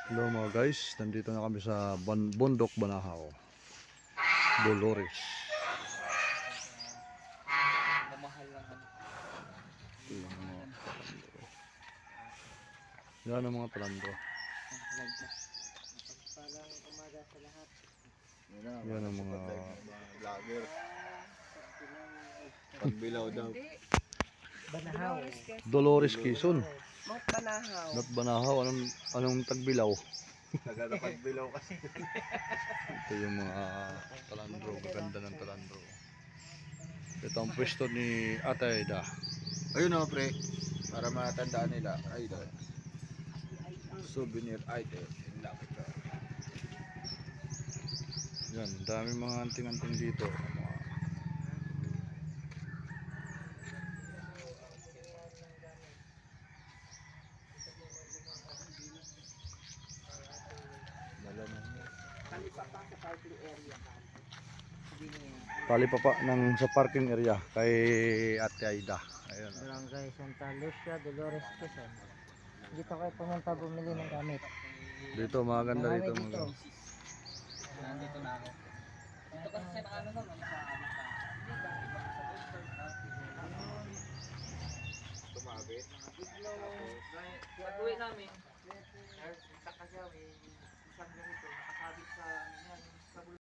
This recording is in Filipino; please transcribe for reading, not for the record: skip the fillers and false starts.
Hello mga guys, nandito na kami sa Bundok Banahaw, Dolores. Ito yung mga talandro. Yan ang mga talandro. Yan ang mga vlogger. Pagbilaw daw. Banahaw. Dolores Quezon. Mount Banahaw. Not Banahaw, anong tagbilaw? Pagbilaw kasi. Ito yung mga talandro, maganda ng talandro. Ito ang pwesto ni Ate Aida. Ayun o pre, para matandaan nila. Ay daw. Souvenir item. Lapit ka. Yan, dami mga anting-anting dito. Tali pa ng sa parking area kay Ate Aida. Ayun. Barangay Santa Lucia, Dolores, Quezon. Dito kayo pumunta bumili ng gamit. Dito maganda Marami dito dito. Nandito na ako. Ito kasi sa ano no, Tumabit. pag-uwi namin.